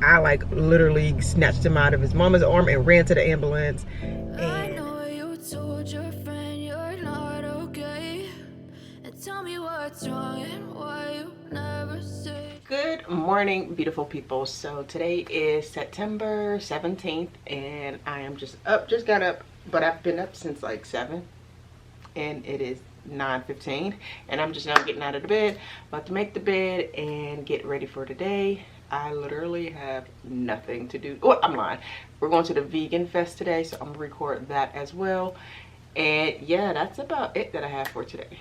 I like literally snatched him out of his mama's arm and ran to the ambulance. I know you told your friend you're not okay, and tell me what's wrong and why you never say. Good morning, beautiful people. So today is September 17th and I am just got up, but I've been up since like 7 and it is 9:15 and I'm just now getting out of the bed, about to make the bed and get ready for today. I literally have nothing to do. Oh, I'm lying. We're going to the vegan fest today, so I'm gonna record that as well. And yeah, that's about it that I have for today.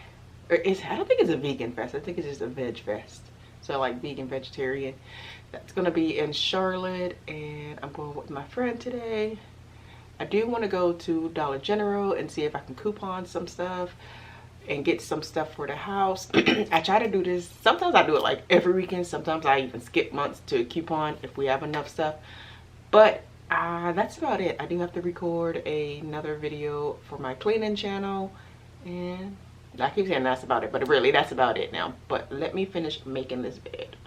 I don't think it's a vegan fest. I think it's just a veg fest. So like vegan, vegetarian. That's gonna be in Charlotte and I'm going with my friend today. I do want to go to Dollar General and see if I can coupon some stuff and get some stuff for the house. I try to do this. Sometimes I do it like every weekend. Sometimes I even skip months to coupon if we have enough stuff. But that's about it. I do have to record another video for my cleaning channel. And I keep saying that's about it, but really that's about it now. But let me finish making this bed.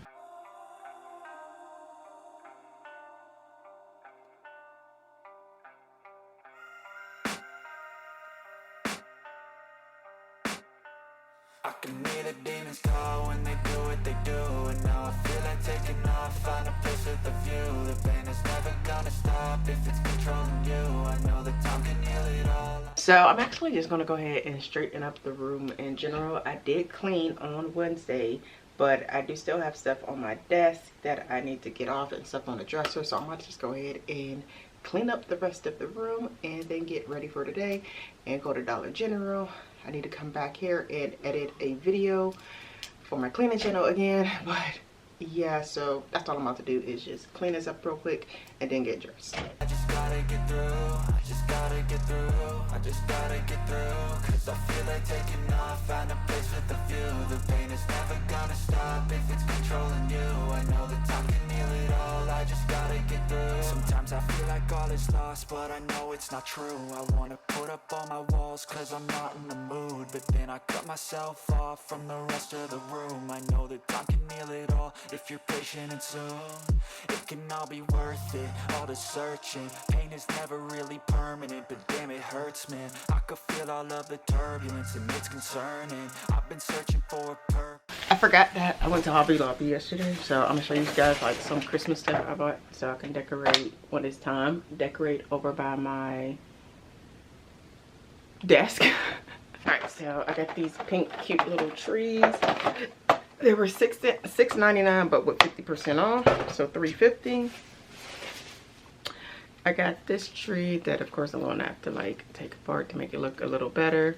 I can hear the demons call when they do what they do, and now I feel like taking off, find a place with a view. The pain is never gonna stop if it's controlling you. I know that time can heal it all. So I'm actually just gonna go ahead and straighten up the room in general. I did clean on Wednesday, but I do still have stuff on my desk that I need to get off and stuff on the dresser. So I'm gonna just go ahead and clean up the rest of the room and then get ready for today and go to Dollar General. I need to come back here and edit a video for my cleaning channel again, but yeah, so that's all I'm about to do is just clean this up real quick and then get dressed. I just gotta get through, I just gotta get through, I just gotta get through, cause I feel like taking off, find a place with a view. The pain is never gonna stop if it's controlling you. I know that time can heal it all, I just gotta get through. Sometimes I feel like all is lost, but I know it's not true. I wanna put up all my walls cause I'm not in the mood, but then I cut myself off from the rest of the room. I know that time can heal it all if you're patient and soon it can all be worth it. All the searching, pain is never really permanent, but damn it hurts, man. I could feel all of the turbulence and it's concerning. I've been searching for a purpose. I forgot that I went to Hobby Lobby yesterday, so I'm gonna show you guys like some Christmas stuff I bought so I can decorate when it's time. Decorate over by my desk. Alright, so I got these pink cute little trees. They were $6.99 but with 50% off, so $3.50. I got this tree that of course I'm gonna have to like take apart to make it look a little better.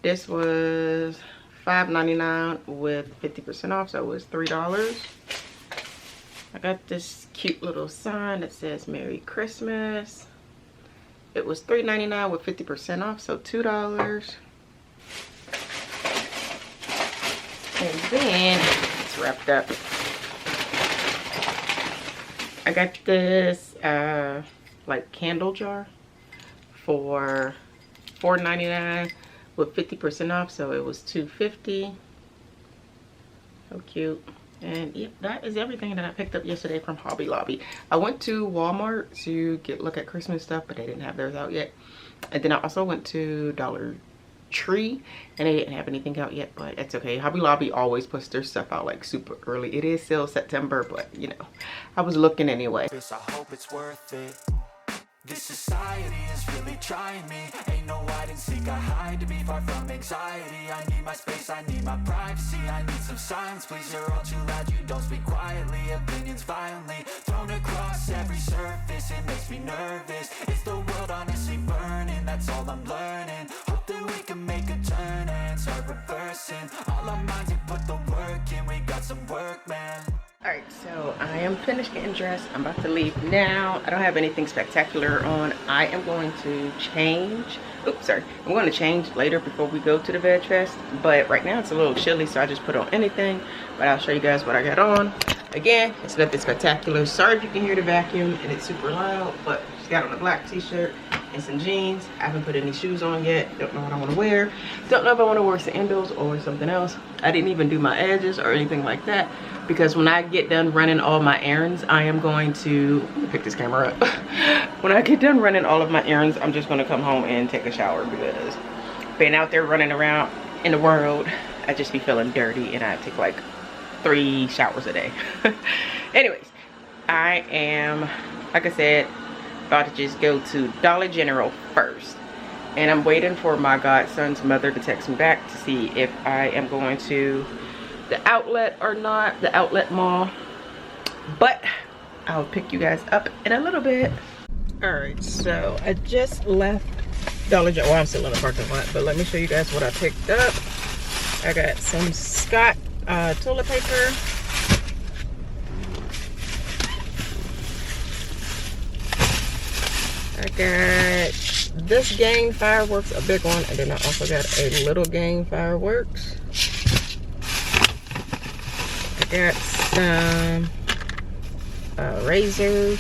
This was $5.99 with 50% off, so it was $3. I got this cute little sign that says Merry Christmas. It was $3.99 with 50% off, so $2. And then it's wrapped up. I got this like candle jar for $4.99 with 50% off, so it was $2.50. So cute. And yeah, that is everything that I picked up yesterday from Hobby Lobby. I went to Walmart to look at Christmas stuff, but they didn't have theirs out yet. And then I also went to Dollar Tree and they didn't have anything out yet, but it's okay. Hobby Lobby always puts their stuff out like super early. It is still September, but you know, I was looking anyway. I hope it's worth it. This society is really trying me. Ain't no hide and seek, I hide to be far from anxiety. I need my space, I need my privacy. I need some silence, please, you're all too loud. You don't speak quietly, opinions violently thrown across every surface. It makes me nervous. Is the world honestly burning? That's all I'm learning. Hope that we can make a turn and start reversing. All our minds have put the work in. We got some work, man. Alright, so I am finished getting dressed. I'm about to leave now. I don't have anything spectacular on. I am going to change. Oops, sorry. I'm going to change later before we go to the veg fest. But right now it's a little chilly, so I just put on anything. But I'll show you guys what I got on. Again, it's nothing spectacular. Sorry if you can hear the vacuum and it's super loud, but just got on a black t-shirt and some jeans. I haven't put any shoes on yet. Don't know what I want to wear. Don't know if I want to wear sandals or something else. I didn't even do my edges or anything like that, because when I get done running all my errands, I am going to, let me pick this camera up. When I get done running all of my errands, I'm just going to come home and take a shower, because being out there running around in the world, I just be feeling dirty, and I take like 3 showers a day. Anyways, I am, like I said, about to just go to Dollar General first, and I'm waiting for my godson's mother to text me back to see if I am going to the outlet or not, the outlet mall. But I'll pick you guys up in a little bit. All right, so I just left Dollar General. Well, I'm still in the parking lot, but let me show you guys what I picked up. I got some Scott toilet paper. I got this Gang fireworks, a big one, and then I also got a little Gang fireworks. I got some razors,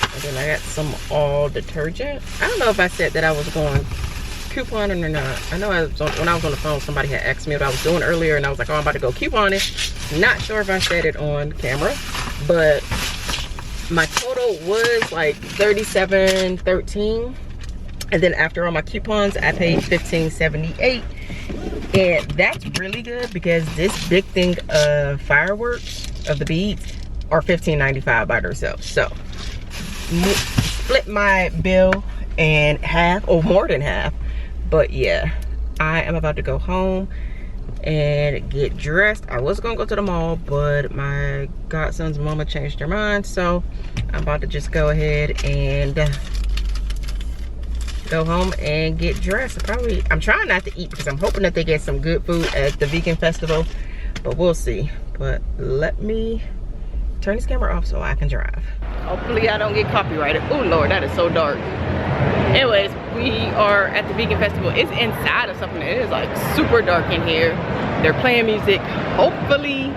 and then I got some all detergent. I don't know if I said that I was going couponing or not. I know when I was on the phone, somebody had asked me what I was doing earlier, and I was like, oh, I'm about to go couponing. Not sure if I said it on camera, but my total was like $37.13, and then after all my coupons, I paid $15.78, and that's really good, because this big thing of fireworks of the beads are $15.95 by themselves. So split my bill in half, or more than half. But yeah, I am about to go home and get dressed. I was gonna go to the mall, but my godson's mama changed her mind, so I'm about to just go ahead and go home and get dressed. I'm trying not to eat, because I'm hoping that they get some good food at the vegan festival, but we'll see. But let me turn this camera off so I can drive. Hopefully I don't get copyrighted. Oh Lord, that is so dark. Anyways, we are at the vegan festival. It's inside of something. It is like super dark in here. They're playing music. Hopefully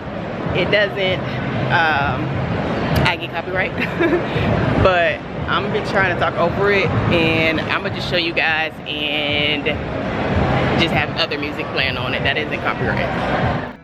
it doesn't I get copyright. But I'm gonna be trying to talk over it, and I'm gonna just show you guys and just have other music playing on it that isn't copyright.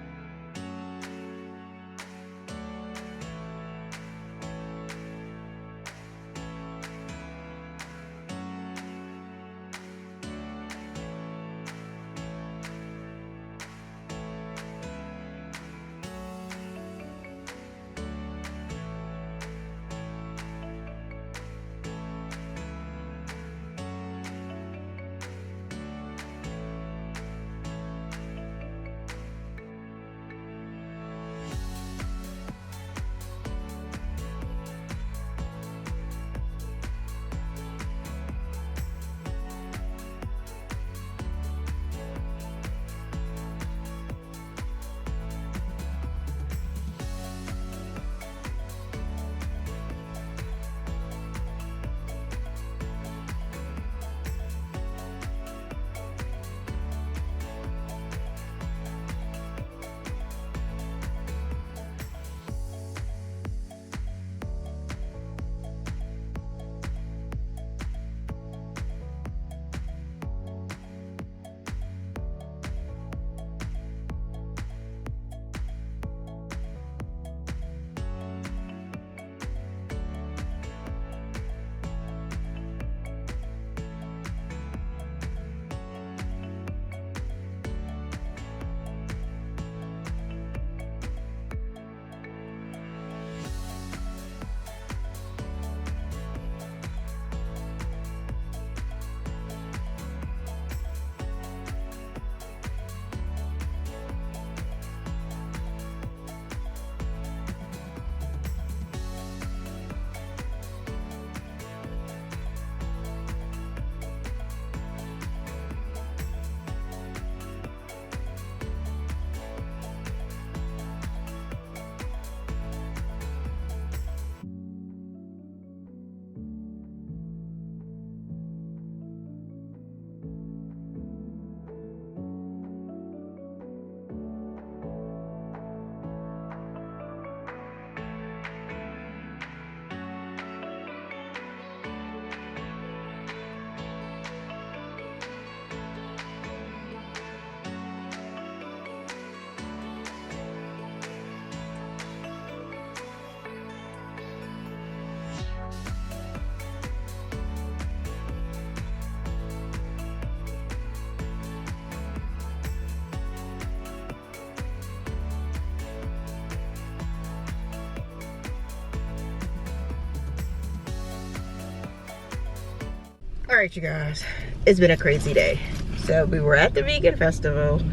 All right, you guys, it's been a crazy day. So we were at the vegan festival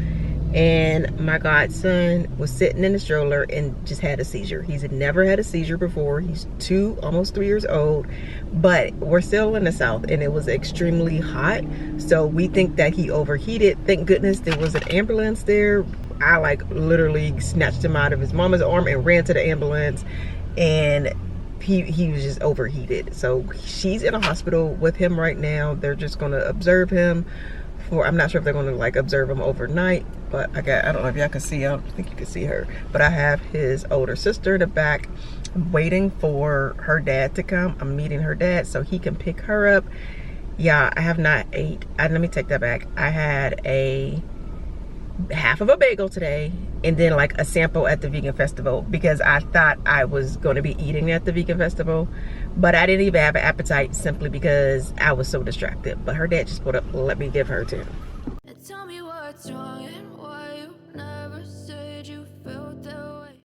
and my godson was sitting in the stroller and just had a seizure. He's never had a seizure before. He's almost 3 years old, but we're still in the South and it was extremely hot. So we think that he overheated. Thank goodness there was an ambulance there. I like literally snatched him out of his mama's arm and ran to the ambulance, and he was just overheated. So she's in a hospital with him right now. They're just gonna observe him for, I'm not sure if they're gonna like observe him overnight, but I don't know if y'all can see, I don't think you can see her, but I have his older sister in the back. I'm waiting for her dad to come. I'm meeting her dad so he can pick her up. Yeah, I have not ate, let me take that back. I had a half of a bagel today and then like a sample at the vegan festival because I thought I was going to be eating at the vegan festival, but I didn't even have an appetite simply because I was so distracted. But her dad just put up, let me give her to him. Tell me what's wrong and